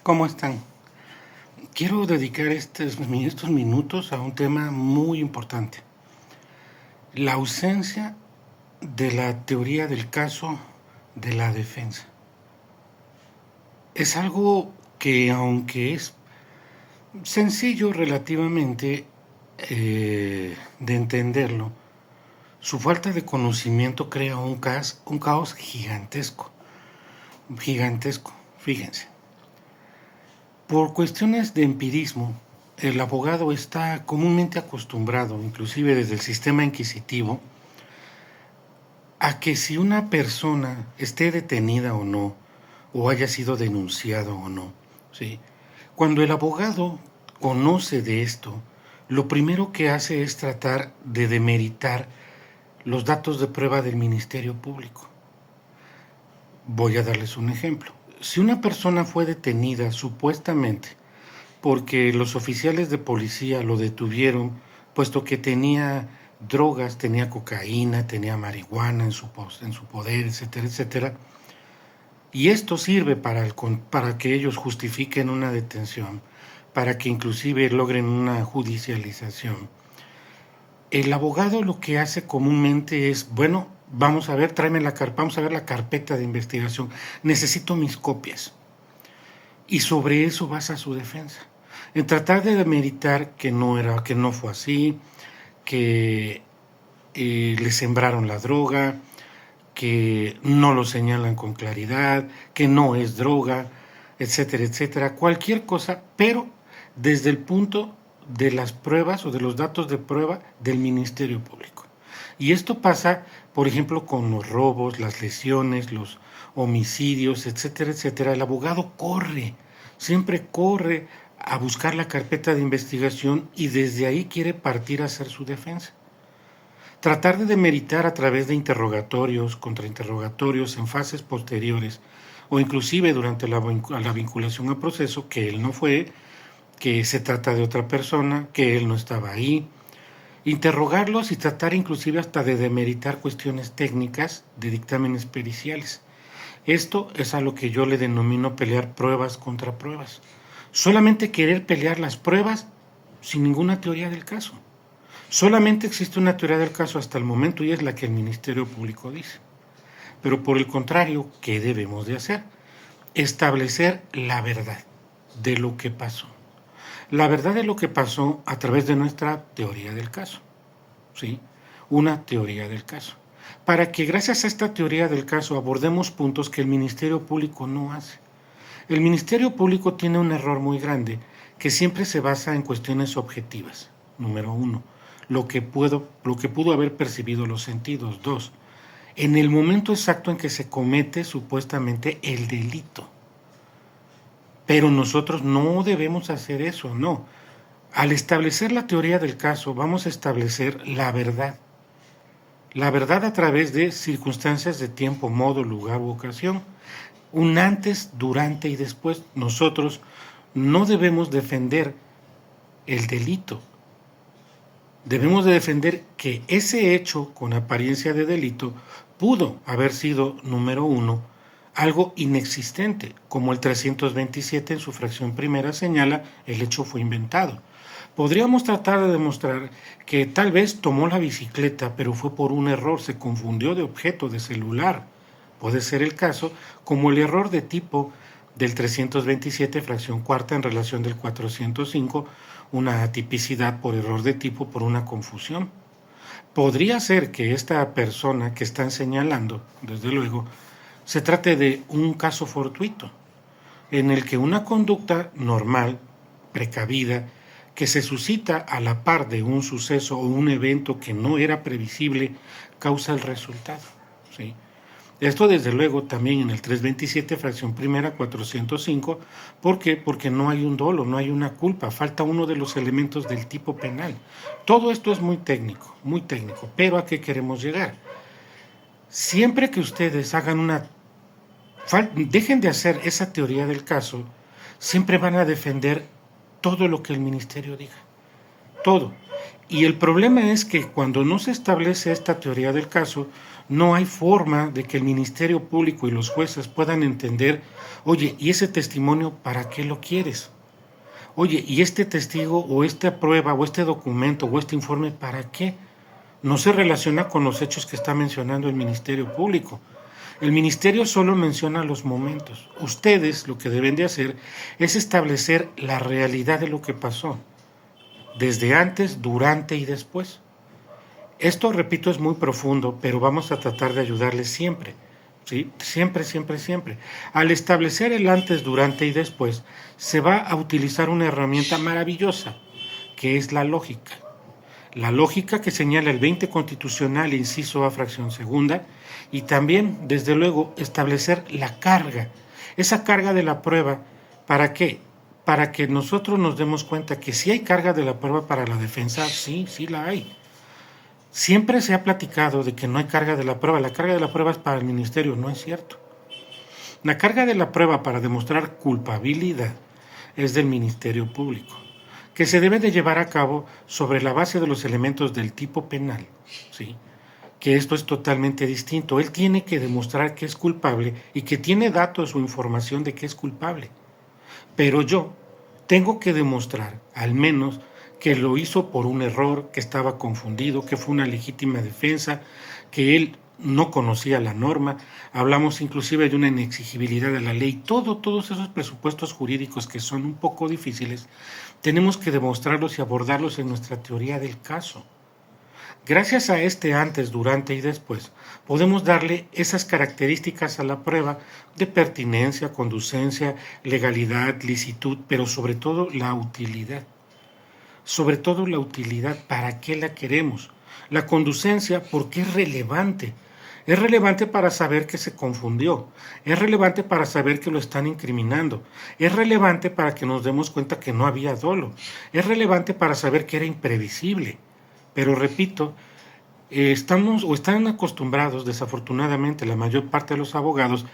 ¿Cómo están? Quiero dedicar estos minutos a un tema muy importante. La ausencia de la teoría del caso de la defensa. Es algo que, aunque es sencillo relativamente de entenderlo, su falta de conocimiento crea un caos gigantesco. Gigantesco, fíjense. Por cuestiones de empirismo, el abogado está comúnmente acostumbrado, inclusive desde el sistema inquisitivo, a que si una persona esté detenida o no, o haya sido denunciado o no, ¿sí? Cuando el abogado conoce de esto, lo primero que hace es tratar de demeritar los datos de prueba del Ministerio Público. Voy a darles un ejemplo. Si una persona fue detenida supuestamente porque los oficiales de policía lo detuvieron, puesto que tenía drogas, tenía cocaína, tenía marihuana en su poder, etcétera, etcétera, y esto sirve para que ellos justifiquen una detención, para que inclusive logren una judicialización. El abogado lo que hace comúnmente es, bueno, vamos a ver, vamos a ver la carpeta de investigación, necesito mis copias. Y sobre eso basa su defensa. En tratar de demeritar que no fue así, que le sembraron la droga, que no lo señalan con claridad, que no es droga, etcétera, etcétera, cualquier cosa, pero desde el punto de las pruebas o de los datos de prueba del Ministerio Público. Y esto pasa, por ejemplo, con los robos, las lesiones, los homicidios, etcétera, etcétera. El abogado siempre corre a buscar la carpeta de investigación y desde ahí quiere partir a hacer su defensa. Tratar de demeritar a través de interrogatorios, contrainterrogatorios en fases posteriores o inclusive durante la vinculación a proceso que él no fue, que se trata de otra persona, que él no estaba ahí. Interrogarlos y tratar inclusive hasta de demeritar cuestiones técnicas de dictámenes periciales. Esto es a lo que yo le denomino pelear pruebas contra pruebas. Solamente querer pelear las pruebas sin ninguna teoría del caso. Solamente existe una teoría del caso hasta el momento y es la que el Ministerio Público dice. Pero por el contrario, ¿qué debemos de hacer? Establecer la verdad de lo que pasó. La verdad de lo que pasó a través de nuestra teoría del caso. ¿Sí? Una teoría del caso. Para que gracias a esta teoría del caso abordemos puntos que el Ministerio Público no hace. El Ministerio Público tiene un error muy grande que siempre se basa en cuestiones objetivas. Número 1, lo que pudo haber percibido los sentidos. 2, en el momento exacto en que se comete supuestamente el delito. Pero nosotros no debemos hacer eso, no. Al establecer la teoría del caso, vamos a establecer la verdad. La verdad a través de circunstancias de tiempo, modo, lugar u ocasión. Un antes, durante y después. Nosotros no debemos defender el delito. Debemos de defender que ese hecho con apariencia de delito pudo haber sido, número 1, algo inexistente, como el 327 en su fracción primera señala, el hecho fue inventado. Podríamos tratar de demostrar que tal vez tomó la bicicleta, pero fue por un error, se confundió de objeto, de celular. Puede ser el caso, como el error de tipo del 327, fracción cuarta, en relación del 405, una atipicidad por error de tipo, por una confusión. Podría ser que esta persona que están señalando, desde luego, se trate de un caso fortuito, en el que una conducta normal, precavida, que se suscita a la par de un suceso o un evento que no era previsible, causa el resultado. ¿Sí? Esto desde luego también en el 327, fracción primera, 405, ¿por qué? Porque no hay un dolo, no hay una culpa, falta uno de los elementos del tipo penal. Todo esto es muy técnico, pero ¿a qué queremos llegar? Siempre que ustedes dejen de hacer esa teoría del caso, siempre van a defender todo lo que el ministerio diga, todo. Y el problema es que cuando no se establece esta teoría del caso, no hay forma de que el Ministerio Público y los jueces puedan entender, oye, ¿y ese testimonio para qué lo quieres? Oye, ¿y este testigo o esta prueba o este documento o este informe para qué? No se relaciona con los hechos que está mencionando el Ministerio Público. El Ministerio solo menciona los momentos. Ustedes lo que deben de hacer es establecer la realidad de lo que pasó, desde antes, durante y después. Esto, repito, es muy profundo, pero vamos a tratar de ayudarles siempre. ¿Sí? Siempre, siempre, siempre. Al establecer el antes, durante y después, se va a utilizar una herramienta maravillosa, que es la lógica. La lógica que señala el 20 constitucional, inciso A, fracción segunda, y también, desde luego, establecer la carga, esa carga de la prueba, ¿para qué? Para que nosotros nos demos cuenta que si hay carga de la prueba para la defensa, sí, sí la hay. Siempre se ha platicado de que no hay carga de la carga de la prueba es para el ministerio, no es cierto. La carga de la prueba para demostrar culpabilidad es del Ministerio Público, que se debe de llevar a cabo sobre la base de los elementos del tipo penal, ¿sí? Que esto es totalmente distinto. Él tiene que demostrar que es culpable y que tiene datos o información de que es culpable. Pero yo tengo que demostrar, al menos, que lo hizo por un error, que estaba confundido, que fue una legítima defensa, que él no conocía la norma. Hablamos inclusive de una inexigibilidad de la ley. Todos esos presupuestos jurídicos que son un poco difíciles, tenemos que demostrarlos y abordarlos en nuestra teoría del caso. Gracias a este antes, durante y después, podemos darle esas características a la prueba de pertinencia, conducencia, legalidad, licitud, pero sobre todo la utilidad. Sobre todo la utilidad, ¿para qué la queremos? La conducencia, porque es relevante. Es relevante para saber que se confundió, es relevante para saber que lo están incriminando, es relevante para que nos demos cuenta que no había dolo, es relevante para saber que era imprevisible. Pero repito, estamos o están acostumbrados, desafortunadamente, la mayor parte de los abogados,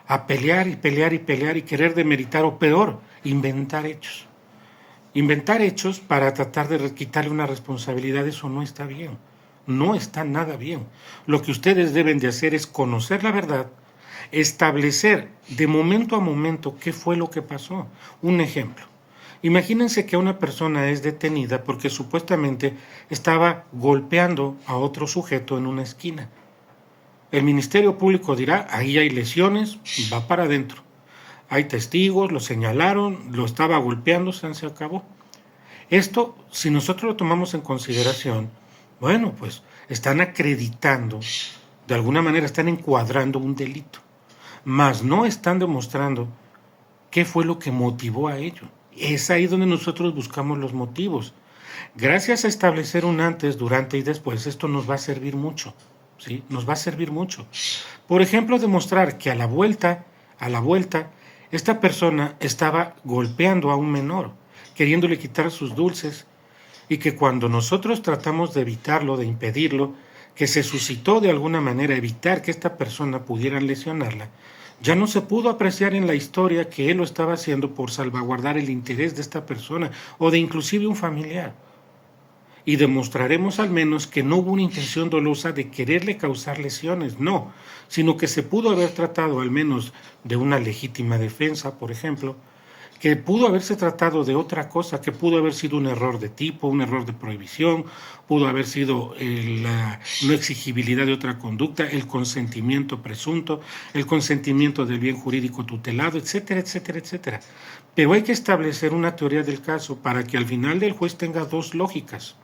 a pelear y pelear y pelear y querer demeritar o peor, inventar hechos. Inventar hechos para tratar de quitarle una responsabilidad, eso no está bien. No está nada bien. Lo que ustedes deben de hacer es conocer la verdad, establecer de momento a momento qué fue lo que pasó. Un ejemplo. Imagínense que una persona es detenida porque supuestamente estaba golpeando a otro sujeto en una esquina. El Ministerio Público dirá, ahí hay lesiones, va para adentro. Hay testigos, lo señalaron, lo estaba golpeando, se acabó. Esto, si nosotros lo tomamos en consideración, bueno, pues están acreditando, de alguna manera están encuadrando un delito, mas no están demostrando qué fue lo que motivó a ello. Es ahí donde nosotros buscamos los motivos. Gracias a establecer un antes, durante y después, esto nos va a servir mucho, ¿sí? Nos va a servir mucho. Por ejemplo, demostrar que a la vuelta, esta persona estaba golpeando a un menor, queriéndole quitar sus dulces, y que cuando nosotros tratamos de evitarlo, de impedirlo, que se suscitó de alguna manera evitar que esta persona pudiera lesionarla, ya no se pudo apreciar en la historia que él lo estaba haciendo por salvaguardar el interés de esta persona o de inclusive un familiar. Y demostraremos al menos que no hubo una intención dolosa de quererle causar lesiones, no, sino que se pudo haber tratado al menos de una legítima defensa, por ejemplo, que pudo haberse tratado de otra cosa, que pudo haber sido un error de tipo, un error de prohibición, pudo haber sido la no exigibilidad de otra conducta, el consentimiento presunto, el consentimiento del bien jurídico tutelado, etcétera, etcétera, etcétera. Pero hay que establecer una teoría del caso para que al final el juez tenga dos lógicas.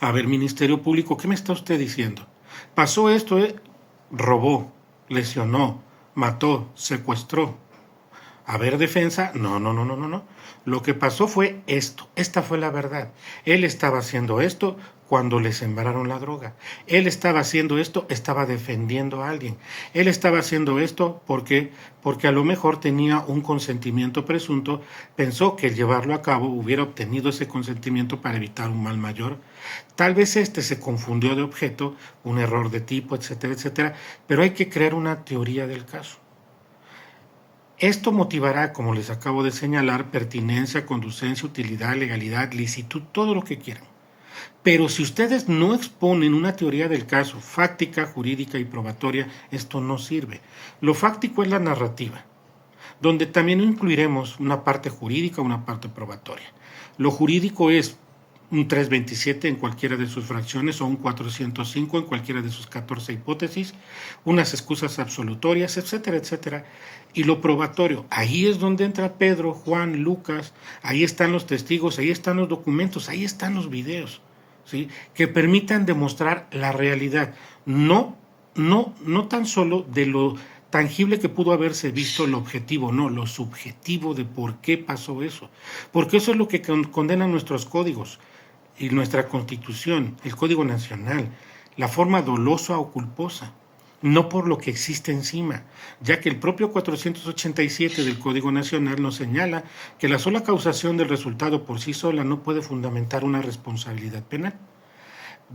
A ver, Ministerio Público, ¿qué me está usted diciendo? Pasó esto, robó, lesionó, mató, secuestró. A ver, defensa, no. Lo que pasó fue esto, esta fue la verdad. Él estaba haciendo esto cuando le sembraron la droga. Él estaba haciendo esto, estaba defendiendo a alguien. Él estaba haciendo esto porque a lo mejor tenía un consentimiento presunto, pensó que el llevarlo a cabo hubiera obtenido ese consentimiento para evitar un mal mayor. Tal vez se confundió de objeto, un error de tipo, etcétera, etcétera, pero hay que crear una teoría del caso. Esto motivará, como les acabo de señalar, pertinencia, conducencia, utilidad, legalidad, licitud, todo lo que quieran. Pero si ustedes no exponen una teoría del caso, fáctica, jurídica y probatoria, esto no sirve. Lo fáctico es la narrativa, donde también incluiremos una parte jurídica, una parte probatoria. Lo jurídico es un 327 en cualquiera de sus fracciones o un 405 en cualquiera de sus 14 hipótesis, unas excusas absolutorias, etcétera, etcétera. Y lo probatorio, ahí es donde entra Pedro, Juan, Lucas, ahí están los testigos, ahí están los documentos, ahí están los videos, ¿sí? Que permitan demostrar la realidad, no tan solo de lo tangible que pudo haberse visto el objetivo, no, lo subjetivo de por qué pasó eso. Porque eso es lo que condenan nuestros códigos y nuestra Constitución, el Código Nacional, la forma dolosa o culposa, no por lo que existe encima, ya que el propio 487 del Código Nacional nos señala que la sola causación del resultado por sí sola no puede fundamentar una responsabilidad penal.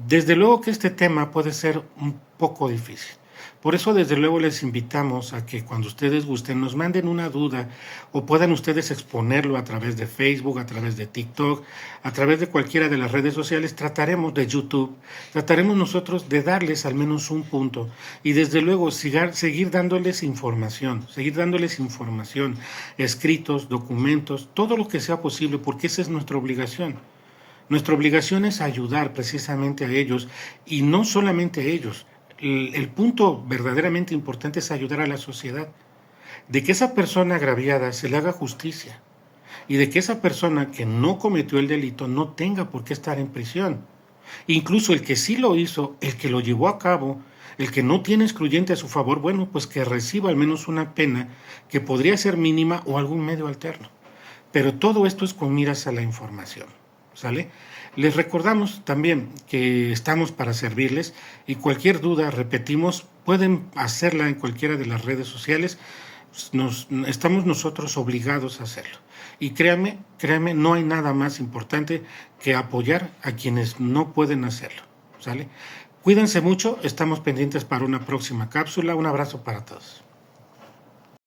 Desde luego que este tema puede ser un poco difícil. Por eso, desde luego, les invitamos a que cuando ustedes gusten nos manden una duda o puedan ustedes exponerlo a través de Facebook, a través de TikTok, a través de cualquiera de las redes sociales. Trataremos de YouTube, trataremos nosotros de darles al menos un punto y desde luego seguir dándoles información, escritos, documentos, todo lo que sea posible, porque esa es nuestra obligación. Nuestra obligación es ayudar precisamente a ellos y no solamente a ellos. El punto verdaderamente importante es ayudar a la sociedad, de que esa persona agraviada se le haga justicia y de que esa persona que no cometió el delito no tenga por qué estar en prisión. Incluso el que sí lo hizo, el que lo llevó a cabo, el que no tiene excluyente a su favor, bueno, pues que reciba al menos una pena que podría ser mínima o algún medio alterno. Pero todo esto es con miras a la información, ¿sale? Les recordamos también que estamos para servirles y cualquier duda, repetimos, pueden hacerla en cualquiera de las redes sociales. Estamos nosotros obligados a hacerlo. Y créanme, no hay nada más importante que apoyar a quienes no pueden hacerlo, ¿sale? Cuídense mucho, estamos pendientes para una próxima cápsula. Un abrazo para todos.